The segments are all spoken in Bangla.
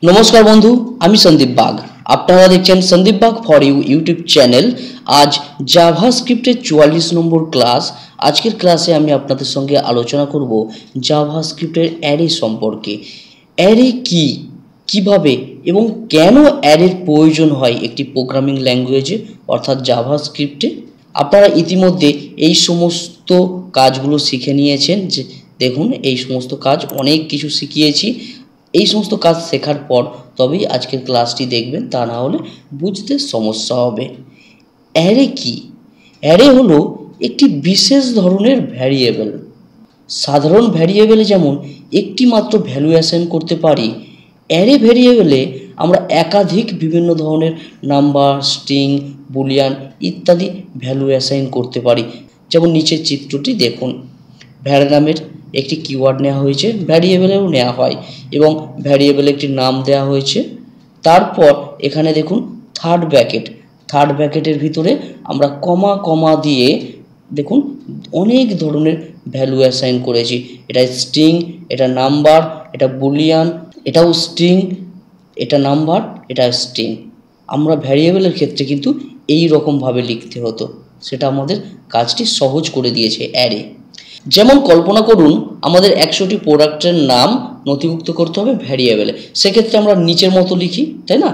নমস্কার বন্ধু, আমি সন্দীপ বাগ। আপনারা দেখছেন Sandip Bag for you YouTube channel. আজ জাভাস্ক্রিপ্টের 44 নম্বর ক্লাস। আজকের ক্লাসে আমি আপনাদের সঙ্গে আলোচনা করব জাভাস্ক্রিপ্টের অ্যারে সম্পর্কে। অ্যারে কি, কিভাবে এবং কেন অ্যারের প্রয়োজন হয় একটি প্রোগ্রামিং ল্যাঙ্গুয়েজে অর্থাৎ জাভাস্ক্রিপ্টে। আপনারা ইতিমধ্যে এই সমস্ত কাজগুলো শিখে নিয়েছেন। যে দেখুন, এই সমস্ত কাজ অনেক কিছু শিখিয়েছি। এই সমস্ত কাজ শেখার পর তবেই আজকের ক্লাসটি দেখবেন, তা না হলে বুঝতে সমস্যা হবে। অ্যারে কি? অ্যারে হলো একটি বিশেষ ধরনের ভ্যারিয়েবল। সাধারণ ভ্যারিয়েবলে যেমন একটি মাত্র ভ্যালু অ্যাসাইন করতে পারি, অ্যারে ভ্যারিয়েবলে আমরা একাধিক বিভিন্ন ধরনের নাম্বার, স্ট্রিং, বুলিয়ান ইত্যাদি ভ্যালু অ্যাসাইন করতে পারি। যেমন নিচের চিত্রটি দেখুন, ভ্যার নামের একটি কিওয়ার্ড নেওয়া হয়েছে, ভ্যারিয়েবলেও নেওয়া হয় এবং ভ্যারিয়েবলে একটি নাম দেওয়া হয়েছে। তারপর এখানে দেখুন থার্ড ব্র্যাকেটের ভিতরে আমরা কমা কমা দিয়ে দেখুন অনেক ধরনের ভ্যালু অ্যাসাইন করেছি। এটা স্ট্রিং, এটা নাম্বার, এটা বুলিয়ান, এটাও স্ট্রিং, এটা নাম্বার, এটা স্ট্রিং। আমরা ভ্যারিয়েবলের ক্ষেত্রে কিন্তু এই রকমভাবে লিখতে হতো, সেটা আমাদের কাজটি সহজ করে দিয়েছে অ্যারে। যেমন কল্পনা করুন, আমাদের 100টি প্রোডাক্টের নাম নথিভুক্ত করতে হবে ভ্যারিয়েবলে। সেক্ষেত্রে আমরা নিচের মতো লিখি, তাই না?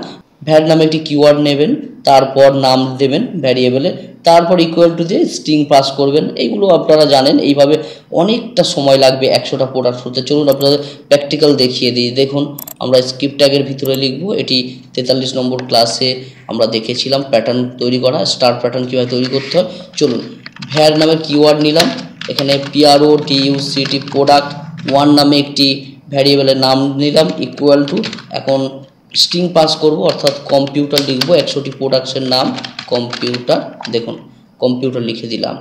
ভ্যার নামে একটি কিওয়ার্ড নেবেন, তারপর নাম দেবেন ভ্যারিয়েবলে, তারপর ইকুয়াল টু দিয়ে স্ট্রিং পাস করবেন। এইগুলো আপনারা জানেন। এইভাবে অনেকটা সময় লাগবে 100টা প্রোডাক্ট হতে। চলুন আপনাদের প্র্যাকটিক্যাল দেখিয়ে দিই। দেখুন, আমরা স্ক্রিপ্ট ট্যাগের ভিতরে লিখব। এটি 43 নম্বর ক্লাসে আমরা দেখেছিলাম প্যাটার্ন তৈরি করা, স্টার প্যাটার্ন কীভাবে তৈরি করতে হয়। চলুন, ভ্যার নামের কিওয়ার্ড নিলাম, এখানে PRODUCT প্রোডাক্ট 1 নামে একটি ভ্যারিয়েবলের নাম নিলাম, ইকুয়াল টু, এখন স্ট্রিং পাস করব অর্থাৎ কম্পিউটার লিখব। 100টি প্রোডাক্টসের নাম কম্পিউটার, দেখুন কম্পিউটার লিখে দিলাম।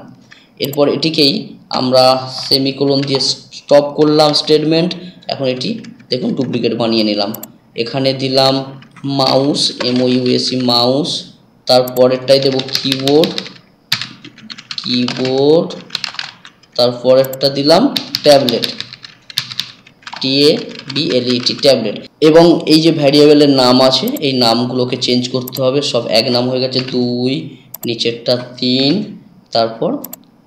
এরপর এটিকেই আমরা সেমিকোলন দিয়ে স্টপ করলাম স্টেটমেন্ট। এখন এটি দেখুন ডুপ্লিকেট বানিয়ে নিলাম। এখানে দিলাম মাউস, MOUSE মাউস, তারপরেরটাই দেব কিবোর্ড, তারপর একটা দিলাম ট্যাবলেট, TABLET ট্যাবলেট। এবং এই যে ভ্যারিয়েবলের নাম আছে, এই নামগুলোকে চেঞ্জ করতে হবে। সব এক নাম হয়ে গেছে, 2, নিচেরটা 3, তারপর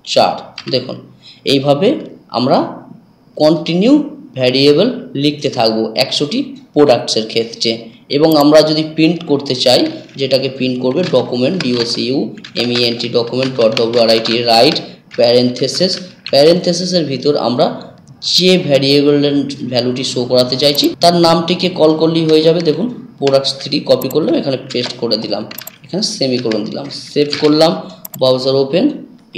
4। দেখুন এইভাবে আমরা কন্টিনিউ ভ্যারিয়েবল লিখতে থাকবো 100টি প্রোডাক্টসের ক্ষেত্রে। এবং আমরা যদি প্রিন্ট করতে চাই, যেটাকে প্রিন্ট করবে document, DOCUMENT document .WRIT write প্যারেন্থেসিসের ভিতর আমরা যে ভ্যারিয়েবলের ভ্যালুটি শো করাতে চাইছি তার নামটিকে কল করলেই হয়ে যাবে। দেখুন প্রোডাক্টস 3 কপি করলাম, এখানে পেস্ট করে দিলাম, এখানে সেমিকোলন দিলাম, সেভ করলাম, browser open,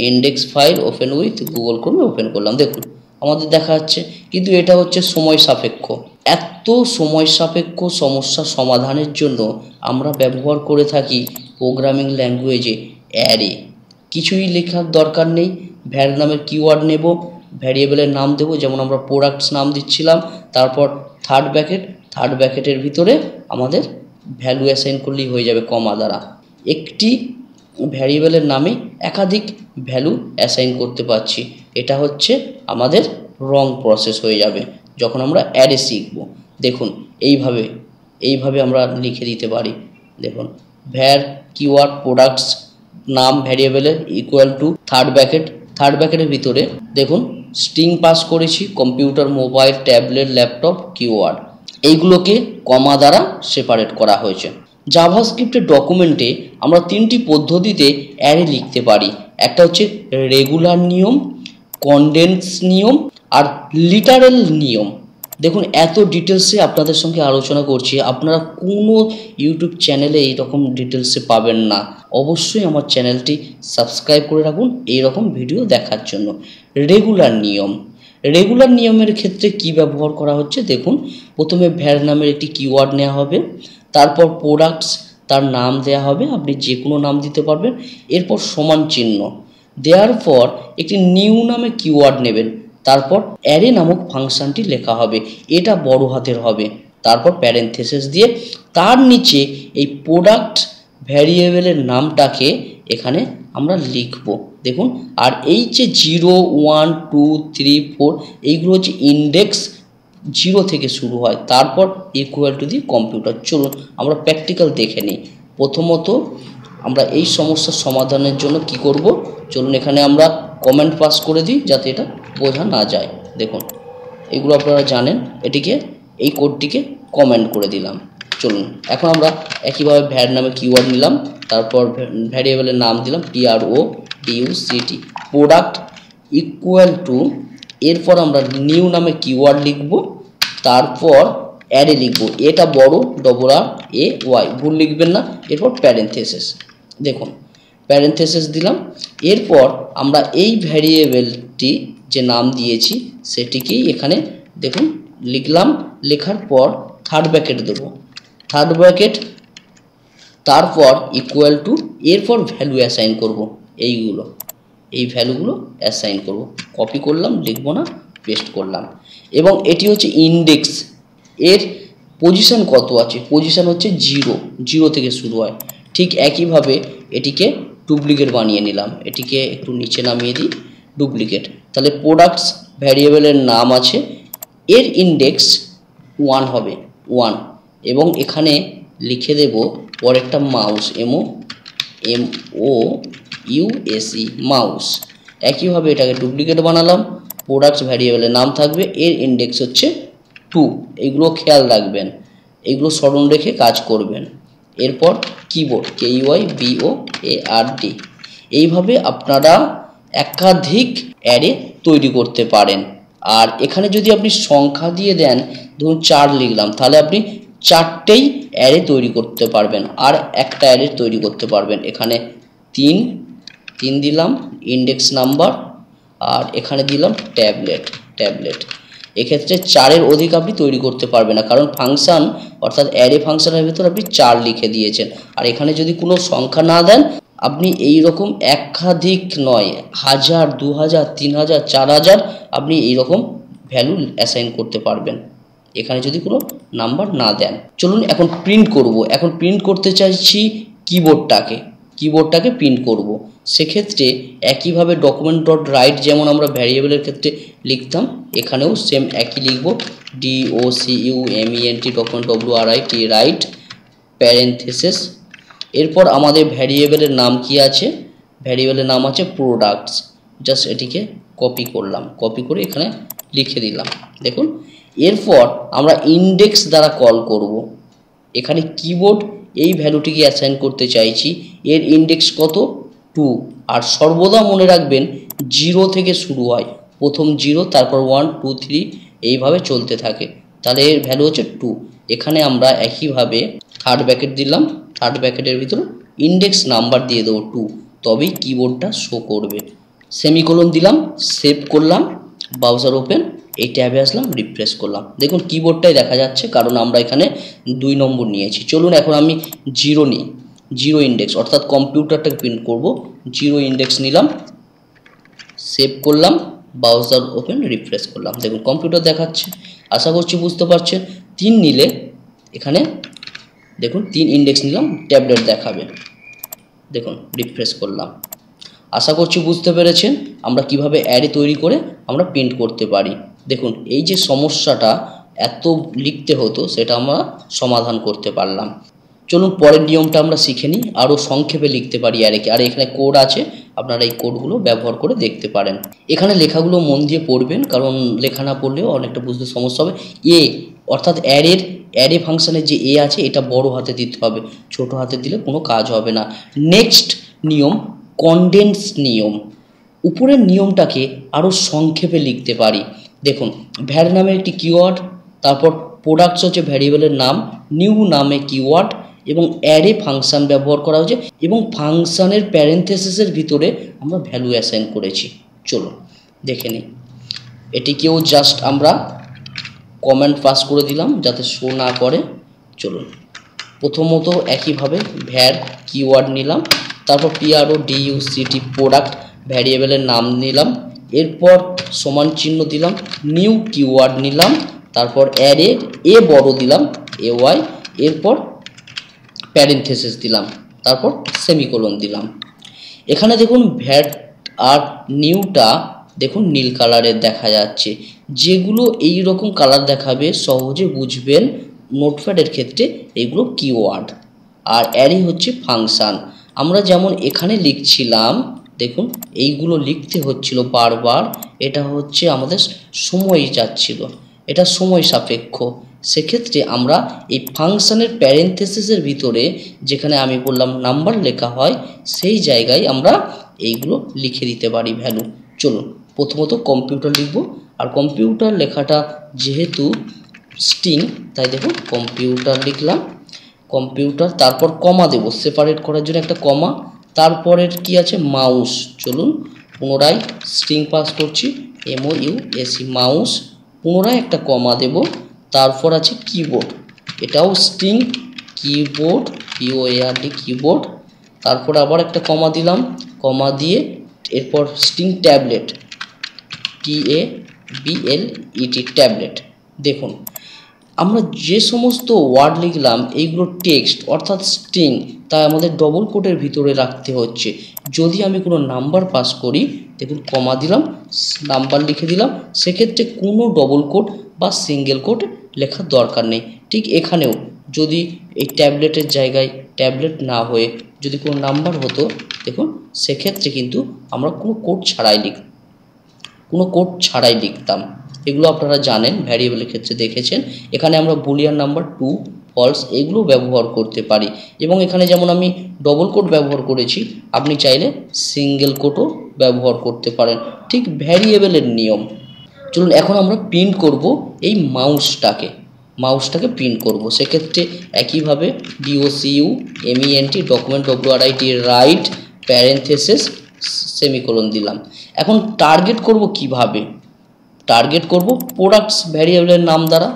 index file open with Google ক্রোমে ওপেন করলাম। দেখুন আমাদের দেখা যাচ্ছে, কিন্তু এটা হচ্ছে সময় সাপেক্ষ। এত সময় সাপেক্ষ সমস্যা সমাধানের জন্য আমরা ব্যবহার করে থাকি প্রোগ্রামিং ল্যাঙ্গুয়েজে অ্যারে। কিছুই লেখার দরকার নেই, ভ্যার নামের কিওয়ার্ড নেব, ভ্যারিয়েবলের নাম দেব, যেমন আমরা প্রোডাক্টস নাম দিচ্ছিলাম, তারপর থার্ড ব্র্যাকেটের ভিতরে আমাদের ভ্যালু অ্যাসাইন করলেই হয়ে যাবে কমা দ্বারা। একটি ভ্যারিয়েবলের নামে একাধিক ভ্যালু অ্যাসাইন করতে পারছি। এটা হচ্ছে আমাদের রং প্রসেস হয়ে যাবে যখন আমরা অ্যারে শিখব। দেখুন এইভাবে আমরা লিখে দিতে পারি। দেখুন ভ্যার কিওয়ার্ড প্রোডাক্টস নাম ভ্যারিয়েবলের ইকুয়াল টু থার্ড ব্র্যাকেটের ভিতরে দেখুন স্ট্রিং পাস করেছি, computer, mobile, tablet, laptop, keyword, এইগুলোকে কমা দ্বারা সেপারেট করা হয়েছে। জাভাস্ক্রিপ্টের ডকুমেন্টে আমরা 3টি পদ্ধতিতে অ্যারে লিখতে পারি। একটা হচ্ছে রেগুলার নিয়ম, কনডেন্স নিয়ম আর লিটারেল নিয়ম। দেখুন এত ডিটেলসে আপনাদের সঙ্গে আলোচনা করছি, আপনারা কোনো ইউটিউব চ্যানেলে এইরকম ডিটেলসে পাবেন না। অবশ্যই আমার চ্যানেলটি সাবস্ক্রাইব করে রাখুন এইরকম ভিডিও দেখার জন্য। রেগুলার নিয়মের ক্ষেত্রে কি ব্যবহার করা হচ্ছে দেখুন, প্রথমে ভ্যার নামের একটি কিওয়ার্ড নেওয়া হবে, তারপর প্রোডাক্টস তার নাম দেয়া হবে, আপনি যে কোনো নাম দিতে পারবেন, এরপর সমান চিহ্ন দেওয়ার পর একটি নিউ নামে কিওয়ার্ড নেবেন, তারপর অ্যারে নামক ফাংশনটি লেখা হবে, এটা বড় হাতের হবে, তারপর প্যারেন্থেসিস দিয়ে তার নিচে এই প্রোডাক্ট ভ্যারিয়েবলের নামটাকে এখানে আমরা লিখব। দেখুন, আর এই যে 0, 1, 2, 3, 4 এইগুলো হচ্ছে ইন্ডেক্স জিরো থেকে শুরু হয়, তারপর ইকুয়াল টু দিয়ে কম্পিউটার। চলুন আমরা প্র্যাকটিক্যাল দেখে নিই। প্রথমত আমরা এই সমস্যার সমাধানের জন্য কি করব, চলুন এখানে আমরা কমেন্ট পাস করে দিই যাতে এটা বোঝা না যায়। দেখুন এগুলো আপনারা জানেন, এটিকে এই কোডটিকে কমেন্ট করে দিলাম। চলুন এখন আমরা একইভাবে ভ্যার নামে কিওয়ার্ড নিলাম, তারপর ভ্যারিয়েবলের নাম দিলাম PRODUCT প্রোডাক্ট ইকুয়াল টু, এরপর আমরা নিউ নামে কিওয়ার্ড লিখব, তারপর অ্যারে লিখব, এটা বড় RAY ভুল লিখবেন না, এরপর প্যারেনথেসিস। দেখুন প্যারেনথেসিস দিলাম, এরপর আমরা এই ভ্যারিয়েবলটি যে নাম দিয়েছি সেটিকেই এখানে দেখুন লিখলাম, লেখার পর থার্ড ব্র্যাকেট দেবো, থার্ড ব্র্যাকেট, তারপর ইকুয়াল টু, এরপর ভ্যালু অ্যাসাইন করব, এই ভ্যালুগুলো অ্যাসাইন করব। কপি করলাম, লিখব না, পেস্ট করলাম। এবং এটি হচ্ছে ইন্ডেক্স, এর পজিশন কত আছে, পজিশন হচ্ছে 0 থেকে শুরু হয়। ঠিক একইভাবে এটিকে ডুপ্লিকেট বানিয়ে নিলাম, এটিকে একটু নিচে নামিয়ে দিই, ডুপ্লিকেট। তাহলে প্রোডাক্টস ভ্যারিয়েবলের নাম আছে, এর ইন্ডেক্স 1 হবে, 1, এবং এখানে লিখে দেব পরেরটা মাউস, MOUSE মাউস। একইভাবে এটাকে ডুপ্লিকেট বানালাম, প্রোডাক্টস ভ্যারিয়েবলের নাম থাকবে, এর ইন্ডেক্স হচ্ছে 2। এইগুলো খেয়াল রাখবেন, এইগুলো স্মরণ রেখে কাজ করবেন। এরপর কিবোর্ড KEYBOARD। এইভাবে আপনারা একাধিক অ্যারে তৈরি করতে পারেন। আর এখানে যদি আপনি সংখ্যা দিয়ে দেন, ধরুন 4 লিখলাম, তাহলে আপনি 4টেই অ্যারে তৈরি করতে পারবেন, আর একটা অ্যারে তৈরি করতে পারবেন। এখানে 3 দিলাম ইন্ডেক্স নাম্বার, আর এখানে দিলাম ট্যাবলেট। এক্ষেত্রে 4-এর অধিক আপনি তৈরি করতে পারবেন না, কারণ ফাংশান অর্থাৎ অ্যারে ফাংশনের ভিতর আপনি 4 লিখে দিয়েছেন। আর এখানে যদি কোনো সংখ্যা না দেন, আপনি এই রকম একাধিক নয়, 1000, 2000, 3000, 4000 আপনি এই রকম ভ্যালু অ্যাসাইন করতে পারবেন, এখানে যদি কোনো নাম্বার না দেন। চলুন এখন প্রিন্ট করব। এখন প্রিন্ট করতে চাইছি কিবোর্ডটাকে প্রিন্ট করব। সেক্ষেত্রে একইভাবে document.write যেমন আমরা ভ্যারিয়েবলের ক্ষেত্রে লিখতাম, এখানেও সেম একই লিখব, DOCUMENT document WRITE right parenthesis. এরপর আমাদের ভ্যারিয়েবলের নাম কি আছে, ভ্যারিয়েবলের নাম আছে প্রোডাক্টস। জাস্ট এটিকে কপি করলাম, কপি করে এখানে লিখে দিলাম। দেখুন এরপর আমরা ইন্ডেক্স দ্বারা কল করব। এখানে কিবোর্ড এই ভ্যালুটিকে অ্যাসাইন করতে চাইছি, এর ইন্ডেক্স কত, 2। আর সর্বদা মনে রাখবেন 0 থেকে শুরু হয়, প্রথম 0, তারপর 1, 2, 3 এইভাবে চলতে থাকে, তাহলে এর ভ্যালু হচ্ছে 2। এখানে আমরা একইভাবে থার্ড ব্র্যাকেট দিলাম, থার্ড ব্র্যাকেটের ভিতরে ইন্ডেক্স নাম্বার দিয়ে দেবো 2, তবেই কিবোর্ডটা শো করবে। সেমিকোলন দিলাম, সেভ করলাম, ব্রাউজার ওপেন, এই ট্যাবে আসলাম, রিফ্রেশ করলাম। দেখুন কিবোর্ডটাই দেখা যাচ্ছে, কারণ আমরা এখানে 2 নম্বর নিয়েছি। চলুন এখন আমি 0 নিই, 0 ইন্ডেক্স, অর্থাৎ কম্পিউটারটাকে প্রিন্ট করব। 0 ইন্ডেক্স নিলাম, সেভ করলাম, ব্রাউজার ওপেন, রিফ্রেশ করলাম। দেখুন কম্পিউটার দেখাচ্ছে, আশা করছি বুঝতে পারছেন। 3 নিলে এখানে দেখুন 3 ইন্ডেক্স নিলাম, ট্যাবলেট দেখাবে। দেখুন রিফ্রেশ করলাম, আশা করছি বুঝতে পেরেছেন আমরা কিভাবে অ্যারে তৈরি করে আমরা প্রিন্ট করতে পারি। দেখুন এই যে সমস্যাটা এত লিখতে হতো, সেটা আমরা সমাধান করতে পারলাম। চলুন পরের নিয়মটা আমরা শিখে নিই, আরও সংক্ষেপে লিখতে পারি অ্যারেকে। আর এখানে কোড আছে, আপনারা এই কোডগুলো ব্যবহার করে দেখতে পারেন। এখানে লেখাগুলো মন দিয়ে পড়বেন, কারণ লেখা না পড়লেও অনেকটা বুঝতে সমস্যা হবে। অর্থাৎ অ্যারে ফাংশনের যে আছে, এটা বড় হাতে দিতে হবে, ছোট হাতে দিলে কোনো কাজ হবে না। নেক্সট নিয়ম কনডেন্স নিয়ম। উপরের নিয়মটাকে আরও সংক্ষেপে লিখতে পারি। দেখুন ভ্যার নামে একটি কিওয়ার্ড, তারপর প্রোডাক্টস হচ্ছে ভ্যারিয়েবলের নাম, নিউ নামে কিওয়ার্ড, এবং অ্যারে ফাংশন ব্যবহার করা হয়েছে, এবং ফাংশনের প্যারেনথেসিসের ভিতরে আমরা ভ্যালু অ্যাসাইন করেছি। চলুন দেখে নিই। এটিকেও জাস্ট আমরা কমেন্ট পাস করে দিলাম যাতে শো না করে। চলুন প্রথমত একইভাবে ভ্যার কিওয়ার্ড নিলাম, তারপর PRODUCT প্রোডাক্ট ভ্যারিয়েবলের নাম নিলাম, এরপর সমান চিহ্ন দিলাম, নিউ কিওয়ার্ড নিলাম, তারপর অ্যারে বড় দিলাম AY, এরপর প্যারেনথেসিস দিলাম, তারপর সেমিকোলন দিলাম। এখানে দেখুন ভ্যাট আর নিউটা দেখুন নীল কালারের দেখা যাচ্ছে, যেগুলো এই রকম কালার দেখাবে সহজে বুঝবেন নোটপ্যাডের ক্ষেত্রে এগুলো কিওয়ার্ড, আর অ্যারে হচ্ছে ফাংশান। আমরা যেমন এখানে লিখছিলাম, দেখুন এইগুলো লিখতে হচ্ছিল বারবার, এটা হচ্ছে আমাদের সময় যাচ্ছিল, এটা সময় সাপেক্ষ। সেক্ষেত্রে আমরা এই ফাংশানের প্যারেন্থেসিসের ভিতরে যেখানে আমি বললাম নাম্বার লেখা হয় সেই জায়গায় আমরা এইগুলো লিখে দিতে পারি ভ্যালু। চলুন প্রথমত কম্পিউটার লিখব, আর কম্পিউটার লেখাটা যেহেতু স্ট্রিং তাই দেখুন কম্পিউটার লিখলাম, কম্পিউটার, তারপর কমা দেব সেপারেট করার জন্য একটা কমা, তারপরের কি আছে মাউস। চলুন পুনরায় স্ট্রিং পাস করছি MOUS মাউস, পুনরায় একটা কমা দেব, তারপর আছে কিবোর্ড, এটাও স্ট্রিং কিবোর্ড KIBOARD কিবোর্ড, তারপর আবার একটা কমা দিলাম, কমা দিয়ে এরপর স্ট্রিং ট্যাবলেট TABLET ট্যাবলেট। দেখুন আমরা যে সমস্ত ওয়ার্ড লিখলাম এইগুলো টেক্সট অর্থাৎ স্ট্রিং, তাই আমাদের ডবল কোটের ভিতরে রাখতে হচ্ছে। যদি আমি কোনো নাম্বার পাস করি, দেখুন কমা দিলাম নাম্বার লিখে দিলাম, সেক্ষেত্রে কোনো ডবল কোট বা সিঙ্গেল কোট লেখার দরকার নেই। ঠিক এখানেও যদি এই ট্যাবলেটের জায়গায় ট্যাবলেট না হয়ে যদি কোনো নাম্বার হতো, দেখুন সেক্ষেত্রে কিন্তু আমরা কোনো কোট ছাড়াই লিখতাম। এগুলো আপনারা জানেন, ভ্যারিয়েবলের ক্ষেত্রে দেখেছেন। এখানে আমরা বুলিয়ান নাম্বার ট্রু ফলস এগুলো ব্যবহার করতে পারি, এবং এখানে যেমন আমি ডবল কোট ব্যবহার করেছি, আপনি চাইলে সিঙ্গেল কোটও ব্যবহার করতে পারেন, ঠিক ভ্যারিয়েবলের নিয়ম। চলুন এখন আমরা প্রিন্ট করব এই মাউসটাকে প্রিন্ট করব। সেক্ষেত্রে একইভাবে DOCUMENT document WRIT right parenthesis semicolon দিলাম। এখন টার্গেট করব কিভাবে? টার্গেট করব প্রোডাক্টস ভ্যারিয়েবলের নাম দ্বারা,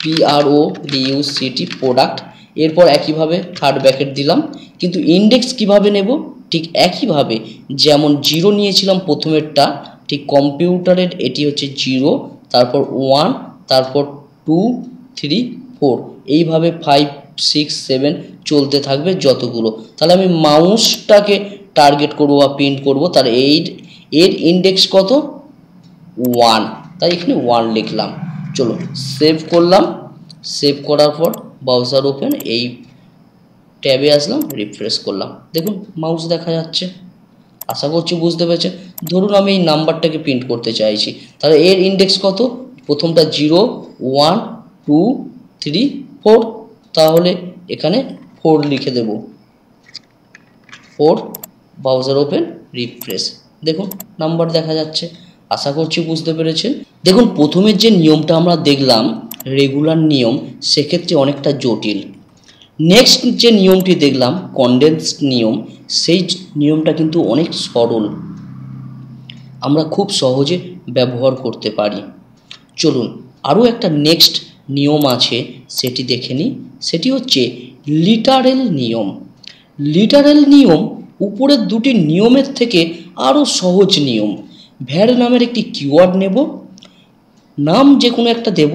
PRODUCT প্রোডাক্ট, এরপর একইভাবে থার্ড ব্র্যাকেট দিলাম। কিন্তু ইন্ডেক্স কিভাবে নেব? ঠিক একইভাবে যেমন 0 নিয়েছিলাম প্রথমেরটা, ঠিক কম্পিউটারের এটি হচ্ছে 0, তারপর 1, তারপর 2, 3, 4, এইভাবে 5, 6, 7 চলতে থাকবে যতগুলো। তাহলে আমি মাউসটাকে টার্গেট করব বা প্রিন্ট করব, তার এর ইন্ডেক্স কত? 1, তাই এখানে 1 লিখলাম। চলো সেভ করলাম, সেভ করার পর ব্রাউজার ওপেন, এই ট্যাবে আসলাম, রিফ্রেশ করলাম, দেখুন মাউস দেখা যাচ্ছে। আশা করছি বুঝতে পেরেছেন। ধরুন আমি এই নাম্বারটাকে প্রিন্ট করতে চাইছি, তাহলে এর ইন্ডেক্স কত? প্রথমটা 0, 1, 2, 3, 4, তাহলে এখানে 4 লিখে দেব, 4, ব্রাউজার ওপেন, রিফ্রেশ, দেখুন নাম্বার দেখা যাচ্ছে। আশা করছি বুঝতে পেরেছেন। দেখুন প্রথমের যে নিয়মটা আমরা দেখলাম রেগুলার নিয়ম, সেক্ষেত্রে অনেকটা জটিল। নেক্সট যে নিয়মটি দেখলাম কনডেন্সড নিয়ম, সেই নিয়মটা কিন্তু অনেক সরল, আমরা খুব সহজে ব্যবহার করতে পারি। চলুন আরও একটা নেক্সট নিয়ম আছে সেটি দেখে নিই, সেটি হচ্ছে লিটারেল নিয়ম। লিটারেল নিয়ম উপরের দুটি নিয়মের থেকে আরও সহজ নিয়ম। ভ্যার নামের একটি কিওয়ার্ড নেব, নাম যে কোনো একটা দেব,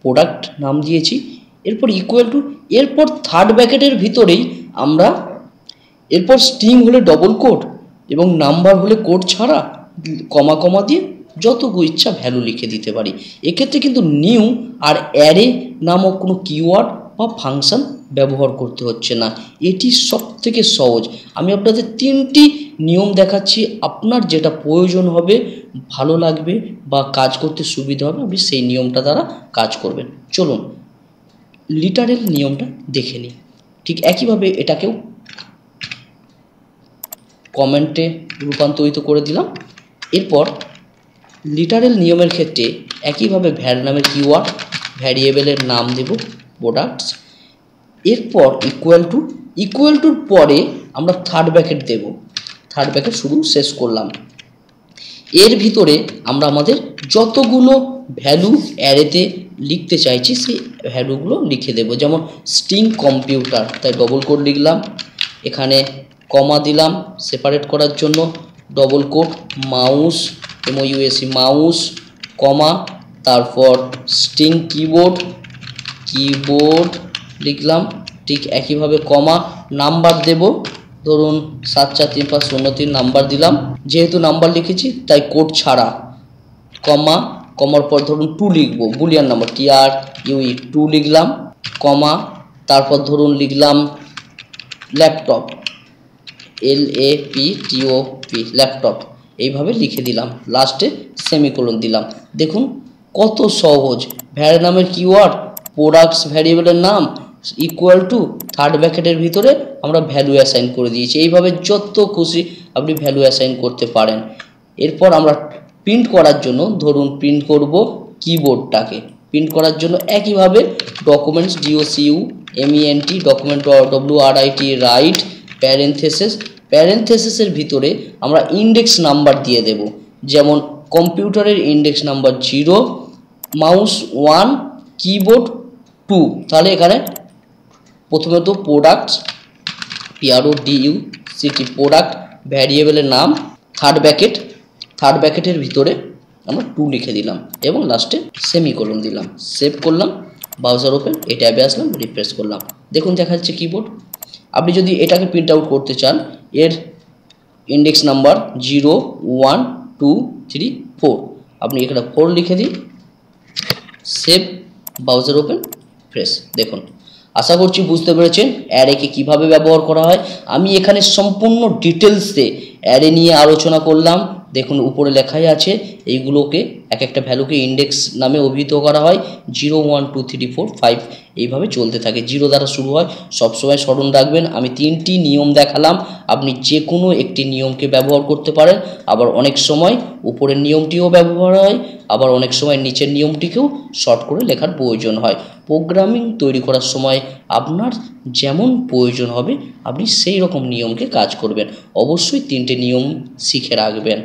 প্রোডাক্ট নাম দিয়েছি, এরপর ইকুয়াল টু, এরপর থার্ড ব্র্যাকেটের ভিতরেই আমরা এরপর স্ট্রিং হলে ডবল কোট এবং নাম্বার হলে কোট ছাড়া কমা কমা দিয়ে যতটুকু ইচ্ছা ভ্যালু লিখে দিতে পারি। এক্ষেত্রে কিন্তু নিউ আর অ্যারে নামক কোনো কিওয়ার্ড বা ফাংশন ব্যবহার করতে হচ্ছে না, এটি সবথেকে সহজ। আমি আপনাদের 3টি নিয়ম দেখাচ্ছি, আপনার যেটা প্রয়োজন হবে, ভালো লাগবে বা কাজ করতে সুবিধা হবে, আপনি সেই নিয়মটা দ্বারা কাজ করবেন। চলুন লিটারেল নিয়মটা দেখে নিই। ঠিক একইভাবে এটাকেও কমেন্টে রূপান্তরিত করে দিলাম। এরপর লিটারেল নিয়মের ক্ষেত্রে একইভাবে ভ্যার নামের কিওয়ার্ড, ভ্যারিয়েবলের নাম দেব প্রোডাক্টস, এরপর ইকুয়াল টুর পরে আমরা থার্ড ব্র্যাকেট দেব, থার্ড ব্র্যাকেট শুরু শেষ করলাম। এর ভিতরে আমরা আমাদের যতগুলো ভ্যালু অ্যারেতে লিখতে চাইছি সেই ভ্যালুগুলো লিখে দেব। যেমন স্ট্রিং কম্পিউটার, তাই ডবল কোট লিখলাম, এখানে কমা দিলাম সেপারেট করার জন্য, double quote mouse MOUS mouse, comma, তারপর স্ট্রিং কিবোর্ড লিখলাম, ঠিক একইভাবে কমা, নাম্বার দেব, ধরুন 7435003 নাম্বার দিলাম, যেহেতু নাম্বার লিখেছি তাই কোড ছাড়া কমা, কমার পর ধরুন 2 লিখবো, বুলিয়ান নাম্বার TRUE 2 লিখলাম, কমা, তারপর ধরুন লিখলাম ল্যাপটপ LAPTOP ল্যাপটপ, এইভাবে লিখে দিলাম, লাস্টে সেমিকোলন দিলাম। দেখুন কত সহজ। ভ্যার নামের কিওয়ার্ড, প্রোডাক্টস ভ্যারিয়েবলের নাম ইকুয়াল টু থার্ড ব্র্যাকেটের ভিতরে আমরা ভ্যালু অ্যাসাইন করে দিয়েছি। এইভাবে যত খুশি আপনি ভ্যালু অ্যাসাইন করতে পারেন। এরপর আমরা প্রিন্ট করার জন্য ধরুন প্রিন্ট করব কিবোর্ডটাকে। প্রিন্ট করার জন্য একইভাবে documents DOCUMENT document WRIT write প্যারেন্থেসিসের ভিতরে আমরা ইন্ডেক্স নাম্বার দিয়ে দেব। যেমন কম্পিউটারের ইন্ডেক্স নাম্বার 0, মাউস 1, কিবোর্ড 2। তাহলে এখানে প্রথমে তো প্রোডাক্টস PRODUCT প্রোডাক্ট ভ্যারিয়েবলের নাম, থার্ড ব্র্যাকেটের ভিতরে আমরা 2 লিখে দিলাম এবং লাস্টে সেমিকোলন দিলাম। সেভ করলাম, ব্রাউজার ওপেন, এই ট্যাবে আসলাম, রিফ্রেশ করলাম, দেখুন দেখা যাচ্ছে কিবোর্ড। আপনি যদি এটাকে প্রিন্ট আউট করতে চান, এর ইন্ডেক্স নাম্বার 0, 1, 2, 3, 4, আপনি এখানে 4 লিখে দিন, সেভ, ব্রাউজার ওপেন, ফ্রেশ। দেখুন আশা করছি বুঝতে পেরেছেন অ্যারেকে কিভাবে ব্যবহার করা হয়। আমি এখানে সম্পূর্ণ ডিটেলসে অ্যারে নিয়ে আলোচনা করলাম। দেখুন উপরে লেখাই আছে, এইগুলোকে এক একটা ভ্যালুকে ইন্ডেক্স নামে অভিহিত করা হয়। 0, 1, 2, 3, 4, 5 এইভাবে চলতে থাকে, 0 দ্বারা শুরু হয়। সবসময় স্মরণ রাখবেন আমি 3টি নিয়ম দেখালাম, আপনি যে কোনো একটি নিয়মকে ব্যবহার করতে পারেন। আবার অনেক সময় উপরের নিয়মটিও ব্যবহার হয়, আবার অনেক সময় নিচের নিয়মটিকেও শর্ট করে লেখার প্রয়োজন হয়। প্রোগ্রামিং তৈরি করার সময় আপনার যেমন প্রয়োজন হবে আপনি সেই রকম নিয়মকে কাজ করবেন। অবশ্যই 3টে নিয়ম শিখে রাখবেন।